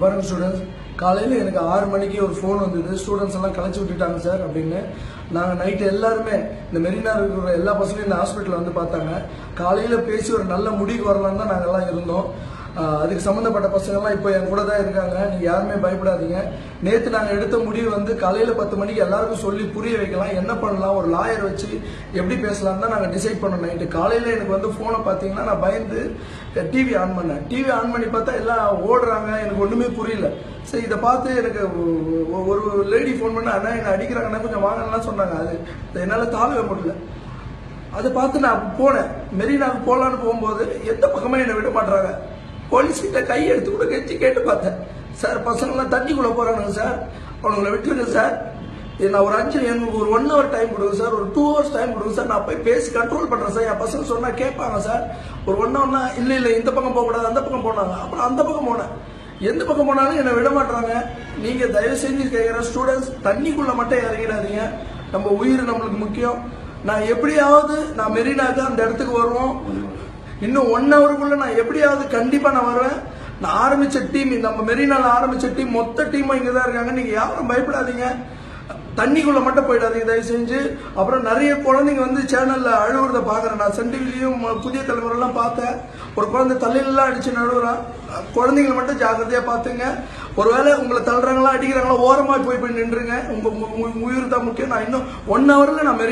பாருங்க ஸ்டூடெண்ட்ஸ், காலையில் எனக்கு 6 மணிக்கு ஒரு ஃபோன் வந்தது. ஸ்டூடெண்ட்ஸ் எல்லாம் கலைச்சி விட்டுட்டாங்க சார் அப்படின்னு. நாங்கள் நைட்டு எல்லாருமே இந்த மெரினா இருக்கிற எல்லா பசங்களும் இந்த ஹாஸ்பிட்டலில் வந்து பார்த்தாங்க. காலையில் பேசி ஒரு நல்ல முடிவுக்கு வரலான்னு தான் நாங்கள் எல்லாம் இருந்தோம். அதுக்கு சம்மந்தப்பட்ட பசங்கள்லாம் இப்போ என் கூட தான் இருக்காங்க. நீங்கள் யாருமே பயப்படாதீங்க. நேற்று நாங்கள் எடுத்த முடிவு வந்து காலையில் 10 மணிக்கு எல்லாருக்கும் சொல்லி புரிய வைக்கலாம், என்ன பண்ணலாம், ஒரு லாயர் வச்சு எப்படி பேசலாம்னு தான் நாங்கள் டிசைட் பண்ணோம். நைட்டு காலையில் எனக்கு வந்து ஃபோனை பார்த்தீங்கன்னா நான் பயந்து டிவி ஆன் பண்ணேன். டிவி ஆன் பண்ணி பார்த்தா எல்லாம் ஓடுறாங்க, எனக்கு ஒன்றுமே புரியல. சரி, இதை பார்த்து எனக்கு ஒரு லேடி ஃபோன் பண்ண, அண்ணா என்னை அடிக்கிறாங்கன்னா கொஞ்சம் வாங்கலாம் சொன்னாங்க. அது என்னால் தாழவே முடியல. அதை பார்த்து நான் போனேன். மெரினாவுக்கு போகலான்னு போகும்போது எந்த பக்கமே என்னை விட மாட்டாங்க. போலீஸ்கிட்ட கை எடுத்து கூட கேட்டு பார்த்தேன். சார், பசங்களாம் தண்ணிக்குள்ளே போகிறானுங்க சார், அவனுங்களை விட்டுருங்க சார், நான் ஒரு எனக்கு ஒரு 1 hour டைம் கொடுங்க சார், ஒரு 2 hours டைம் கொடுங்க சார், நான் போய் பேசி கண்ட்ரோல் பண்ணுறேன் சார். என் பசங்க சொன்னால் கேட்பாங்க சார். ஒரு 1 hourனா இல்லை இந்த பக்கம் போகக்கூடாது, அந்த பக்கம் போனாங்க. அப்புறம் அந்த பக்கம் போனேன். எந்த பக்கம் போனாலும் என்னை விட மாட்டாங்க. நீங்கள் தயவு செஞ்சு கேட்குற ஸ்டூடெண்ட்ஸ், தண்ணிக்குள்ளே மட்டும் இறங்கிடாதீங்க. நம்ம உயிர் நம்மளுக்கு முக்கியம். நான் எப்படியாவது நான் மெரினாக்கு அந்த இடத்துக்கு வருவோம். இன்னும் 1 hourக்குள்ள நான் எப்படியாவது கண்டிப்பா நான் வருவேன். நான் ஆரம்பிச்ச டீம், நம்ம மெரினால ஆரம்பிச்ச டீம் மொத்த டீமும் இங்க தான் இருக்காங்க. நீங்க யாரும் பயப்படாதீங்க, தண்ணிக்குள்ள மட்டும் போயிடாதீங்க தயவு செஞ்சு. அப்புறம் நிறைய குழந்தைங்க வந்து சேனல்ல அழுவுறத பாக்குறேன். நான் சன் டிவிலையும் புதிய தலைமுறை எல்லாம் பார்த்தேன். ஒரு குழந்தை தலையிலாம் அடிச்சு நழுவுறான். குழந்தைங்களை மட்டும் ஜாக்கிரதையா பாத்துங்க. ஒருவேளை உங்களை தள்ளுறாங்களா அடிக்கிறாங்களா, ஓரமா போய் நின்றுங்க. உங்க உயிர் தான் முக்கியம். நான் இன்னும் 1 hourல நான்